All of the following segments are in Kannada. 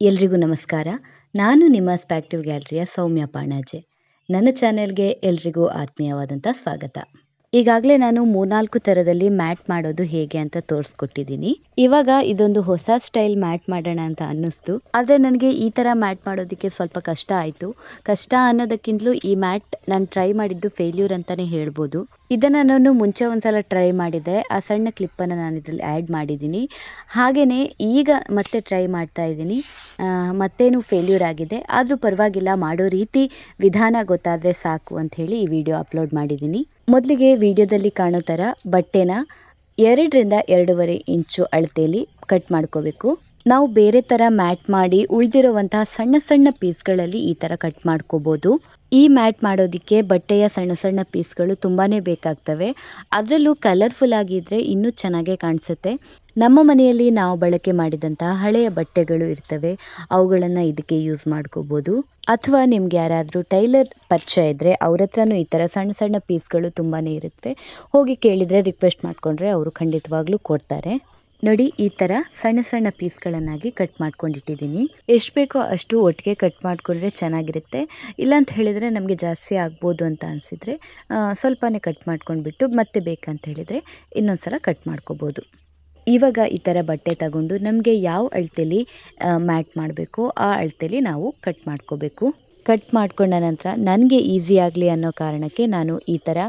ಎಲ್ರಿಗೂ ನಮಸ್ಕಾರ. ನಾನು ನಿಮ್ಮ ಸ್ಪ್ಯಾಕ್ಟಿವ್ ಗ್ಯಾಲರಿಯ ಸೌಮ್ಯ ಪಾಣಾಜೆ. ನನ್ನ ಚಾನೆಲ್ಗೆ ಎಲ್ರಿಗೂ ಆತ್ಮೀಯವಾದಂಥ ಸ್ವಾಗತ. ಈಗಾಗಲೇ ನಾನು 3-4 ಥರದಲ್ಲಿ ಮ್ಯಾಟ್ ಮಾಡೋದು ಹೇಗೆ ಅಂತ ತೋರಿಸ್ಕೊಟ್ಟಿದ್ದೀನಿ. ಇವಾಗ ಇದೊಂದು ಹೊಸ ಸ್ಟೈಲ್ ಮ್ಯಾಟ್ ಮಾಡೋಣ ಅಂತ ಅನ್ನಿಸ್ತು. ಆದರೆ ನನಗೆ ಈ ಥರ ಮ್ಯಾಟ್ ಮಾಡೋದಕ್ಕೆ ಸ್ವಲ್ಪ ಕಷ್ಟ ಆಯಿತು. ಕಷ್ಟ ಅನ್ನೋದಕ್ಕಿಂತಲೂ ಈ ಮ್ಯಾಟ್ ನಾನು ಟ್ರೈ ಮಾಡಿದ್ದು ಫೇಲ್ಯೂರ್ ಅಂತಲೇ ಹೇಳ್ಬೋದು. ಇದನ್ನು ನಾನು ಮುಂಚೆ ಒಂದ್ಸಲ ಟ್ರೈ ಮಾಡಿದ್ದೆ. ಆ ಸಣ್ಣ ಕ್ಲಿಪ್ಪನ್ನು ನಾನು ಇದರಲ್ಲಿ ಆ್ಯಡ್ ಮಾಡಿದ್ದೀನಿ. ಹಾಗೆಯೇ ಈಗ ಮತ್ತೆ ಟ್ರೈ ಮಾಡ್ತಾ ಇದ್ದೀನಿ. ಮತ್ತೇನು ಫೇಲ್ಯೂರ್ ಆಗಿದೆ, ಆದರೂ ಪರವಾಗಿಲ್ಲ, ಮಾಡೋ ರೀತಿ ವಿಧಾನ ಗೊತ್ತಾದರೆ ಸಾಕು ಅಂಥೇಳಿ ಈ ವಿಡಿಯೋ ಅಪ್ಲೋಡ್ ಮಾಡಿದ್ದೀನಿ. ಮೊದಲಿಗೆ ವಿಡಿಯೋದಲ್ಲಿ ಕಾಣೋ ಥರ ಬಟ್ಟೆನ 2ರಿಂದ 2.5 ಇಂಚು ಅಳತೆಯಲ್ಲಿ ಕಟ್ ಮಾಡ್ಕೋಬೇಕು. ನಾವು ಬೇರೆ ಥರ ಮ್ಯಾಟ್ ಮಾಡಿ ಉಳಿದಿರುವಂತಹ ಸಣ್ಣ ಸಣ್ಣ ಪೀಸ್ಗಳಲ್ಲಿ ಈ ಥರ ಕಟ್ ಮಾಡ್ಕೋಬೋದು. ಈ ಮ್ಯಾಟ್ ಮಾಡೋದಕ್ಕೆ ಬಟ್ಟೆಯ ಸಣ್ಣ ಸಣ್ಣ ಪೀಸ್ಗಳು ತುಂಬಾ ಬೇಕಾಗ್ತವೆ. ಅದರಲ್ಲೂ ಕಲರ್ಫುಲ್ ಆಗಿದ್ದರೆ ಇನ್ನೂ ಚೆನ್ನಾಗೇ ಕಾಣಿಸುತ್ತೆ. ನಮ್ಮ ಮನೆಯಲ್ಲಿ ನಾವು ಬಳಕೆ ಮಾಡಿದಂತಹ ಹಳೆಯ ಬಟ್ಟೆಗಳು ಇರ್ತವೆ, ಅವುಗಳನ್ನು ಇದಕ್ಕೆ ಯೂಸ್ ಮಾಡ್ಕೋಬೋದು. ಅಥವಾ ನಿಮ್ಗೆ ಯಾರಾದರೂ ಟೈಲರ್ ಪರಿಚಯ ಇದ್ದರೆ ಅವ್ರ ಹತ್ರನೂ ಈ ಥರ ಸಣ್ಣ ಸಣ್ಣ ಪೀಸ್ಗಳು ತುಂಬಾ ಇರುತ್ತೆ. ಹೋಗಿ ಕೇಳಿದರೆ, ರಿಕ್ವೆಸ್ಟ್ ಮಾಡಿಕೊಂಡ್ರೆ ಅವರು ಖಂಡಿತವಾಗ್ಲೂ ಕೊಡ್ತಾರೆ. ನೋಡಿ, ಈ ಥರ ಸಣ್ಣ ಸಣ್ಣ ಪೀಸ್ಗಳನ್ನಾಗಿ ಕಟ್ ಮಾಡ್ಕೊಂಡಿಟ್ಟಿದ್ದೀನಿ. ಎಷ್ಟು ಬೇಕೋ ಅಷ್ಟು ಒಟ್ಟಿಗೆ ಕಟ್ ಮಾಡಿಕೊಂಡ್ರೆ ಚೆನ್ನಾಗಿರುತ್ತೆ. ಇಲ್ಲಾಂತ ಹೇಳಿದರೆ ನಮಗೆ ಜಾಸ್ತಿ ಆಗ್ಬೋದು ಅಂತ ಅನಿಸಿದರೆ ಸ್ವಲ್ಪನೇ ಕಟ್ ಮಾಡ್ಕೊಂಡ್ಬಿಟ್ಟು ಮತ್ತೆ ಬೇಕಂತ ಹೇಳಿದರೆ ಇನ್ನೊಂದು ಸಲ ಕಟ್ ಮಾಡ್ಕೋಬೋದು. ಇವಾಗ ಈ ಥರ ಬಟ್ಟೆ ತಗೊಂಡು ನಮಗೆ ಯಾವ ಅಳತೆಯಲ್ಲಿ ಮ್ಯಾಟ್ ಮಾಡಬೇಕೋ ಆ ಅಳತೆಯಲ್ಲಿ ನಾವು ಕಟ್ ಮಾಡ್ಕೋಬೇಕು. ಕಟ್ ಮಾಡ್ಕೊಂಡ ನಂತರ ನನಗೆ ಈಸಿ ಆಗಲಿ ಅನ್ನೋ ಕಾರಣಕ್ಕೆ ನಾನು ಈ ಥರ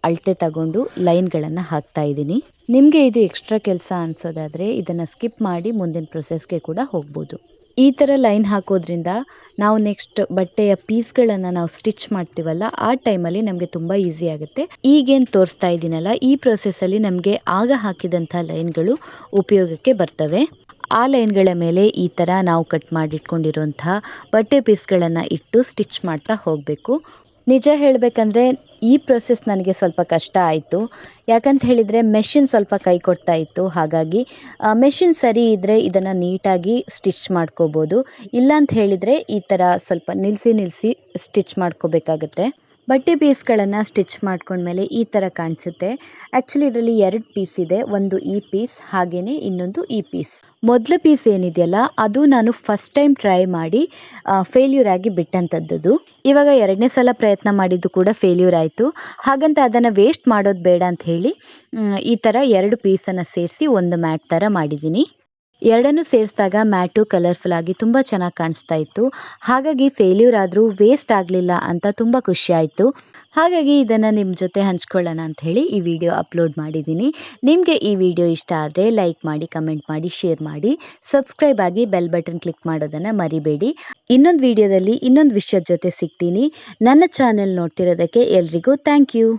ಅಳತೆ ತಗೊಂಡು ಲೈನ್ಗಳನ್ನು ಹಾಕ್ತಾ ಇದ್ದೀನಿ. ನಿಮಗೆ ಇದು ಎಕ್ಸ್ಟ್ರಾ ಕೆಲಸ ಅನಿಸೋದಾದರೆ ಇದನ್ನು ಸ್ಕಿಪ್ ಮಾಡಿ ಮುಂದಿನ ಪ್ರೊಸೆಸ್ಗೆ ಕೂಡ ಹೋಗ್ಬೋದು. ಈ ಥರ ಲೈನ್ ಹಾಕೋದ್ರಿಂದ ನಾವು ನೆಕ್ಸ್ಟ್ ಬಟ್ಟೆಯ ಪೀಸ್ಗಳನ್ನು ನಾವು ಸ್ಟಿಚ್ ಮಾಡ್ತೀವಲ್ಲ, ಆ ಟೈಮಲ್ಲಿ ನಮಗೆ ತುಂಬ ಈಸಿ ಆಗುತ್ತೆ. ಈಗೇನು ತೋರಿಸ್ತಾ ಇದ್ದೀನಲ್ಲ, ಈ ಪ್ರೊಸೆಸ್ಸಲ್ಲಿ ನಮಗೆ ಆಗ ಹಾಕಿದಂಥ ಲೈನ್ಗಳು ಉಪಯೋಗಕ್ಕೆ ಬರ್ತವೆ. ಆ ಲೈನ್ಗಳ ಮೇಲೆ ಈ ಥರ ನಾವು ಕಟ್ ಮಾಡಿಟ್ಕೊಂಡಿರೋಂಥ ಬಟ್ಟೆ ಪೀಸ್ಗಳನ್ನು ಇಟ್ಟು ಸ್ಟಿಚ್ ಮಾಡ್ತಾ ಹೋಗಬೇಕು. ನಿಜ ಹೇಳಬೇಕಂದ್ರೆ ಈ ಪ್ರೊಸೆಸ್ ನನಗೆ ಸ್ವಲ್ಪ ಕಷ್ಟ ಆಯಿತು. ಯಾಕಂತ ಹೇಳಿದರೆ ಮೆಷಿನ್ ಸ್ವಲ್ಪ ಕೈ ಕೊಡ್ತಾ ಇತ್ತು. ಹಾಗಾಗಿ ಮೆಷಿನ್ ಸರಿ ಇದ್ದರೆ ಇದನ್ನು ನೀಟಾಗಿ ಸ್ಟಿಚ್ ಮಾಡ್ಕೋಬೋದು. ಇಲ್ಲಾಂತ ಹೇಳಿದರೆ ಈ ಥರ ಸ್ವಲ್ಪ ನಿಲ್ಲಿಸಿ ಸ್ಟಿಚ್ ಮಾಡ್ಕೋಬೇಕಾಗತ್ತೆ. ಬಟ್ಟೆ ಪೀಸ್ಗಳನ್ನು ಸ್ಟಿಚ್ ಮಾಡ್ಕೊಂಡ್ಮೇಲೆ ಈ ಥರ ಕಾಣಿಸುತ್ತೆ. ಆ್ಯಕ್ಚುಲಿ ಇದರಲ್ಲಿ 2 ಪೀಸ್ ಇದೆ. ಒಂದು ಈ ಪೀಸ್, ಹಾಗೆಯೇ ಇನ್ನೊಂದು ಈ ಪೀಸ್. ಮೊದಲ ಪೀಸ್ ಏನಿದೆಯಲ್ಲ, ಅದು ನಾನು ಫಸ್ಟ್ ಟೈಮ್ ಟ್ರೈ ಮಾಡಿ ಫೇಲ್ಯೂರ್ ಆಗಿ ಬಿಟ್ಟಂಥದ್ದು. ಇವಾಗ 2ನೇ ಸಲ ಪ್ರಯತ್ನ ಮಾಡಿದ್ದು ಕೂಡ ಫೇಲ್ಯೂರ್ ಆಯಿತು. ಹಾಗಂತ ಅದನ್ನು ವೇಸ್ಟ್ ಮಾಡೋದು ಬೇಡ ಅಂತ ಹೇಳಿ ಈ ಥರ 2 ಪೀಸನ್ನು ಸೇರಿಸಿ ಒಂದು ಮ್ಯಾಟ್ ಥರ ಮಾಡಿದ್ದೀನಿ. ಎರಡನ್ನೂ ಸೇರಿಸಿದಾಗ ಮ್ಯಾಟು ಕಲರ್ಫುಲ್ ಆಗಿ ತುಂಬ ಚೆನ್ನಾಗಿ ಕಾಣಿಸ್ತಾ ಇತ್ತು. ಹಾಗಾಗಿ ಫೇಲ್ಯೂರ್ ಆದರೂ ವೇಸ್ಟ್ ಆಗಲಿಲ್ಲ ಅಂತ ತುಂಬ ಖುಷಿ ಆಯಿತು. ಹಾಗಾಗಿ ಇದನ್ನು ನಿಮ್ಮ ಜೊತೆ ಹಂಚ್ಕೊಳ್ಳೋಣ ಅಂಥೇಳಿ ಈ ವಿಡಿಯೋ ಅಪ್ಲೋಡ್ ಮಾಡಿದ್ದೀನಿ. ನಿಮಗೆ ಈ ವಿಡಿಯೋ ಇಷ್ಟ ಆದರೆ ಲೈಕ್ ಮಾಡಿ, ಕಮೆಂಟ್ ಮಾಡಿ, ಶೇರ್ ಮಾಡಿ, ಸಬ್ಸ್ಕ್ರೈಬ್ ಆಗಿ, ಬೆಲ್ ಬಟನ್ ಕ್ಲಿಕ್ ಮಾಡೋದನ್ನು ಮರಿಬೇಡಿ. ಇನ್ನೊಂದು ವಿಡಿಯೋದಲ್ಲಿ ಇನ್ನೊಂದು ವಿಷಯದ ಜೊತೆ ಸಿಗ್ತೀನಿ. ನನ್ನ ಚಾನೆಲ್ ನೋಡ್ತಿರೋದಕ್ಕೆ ಎಲ್ರಿಗೂ ಥ್ಯಾಂಕ್ ಯು.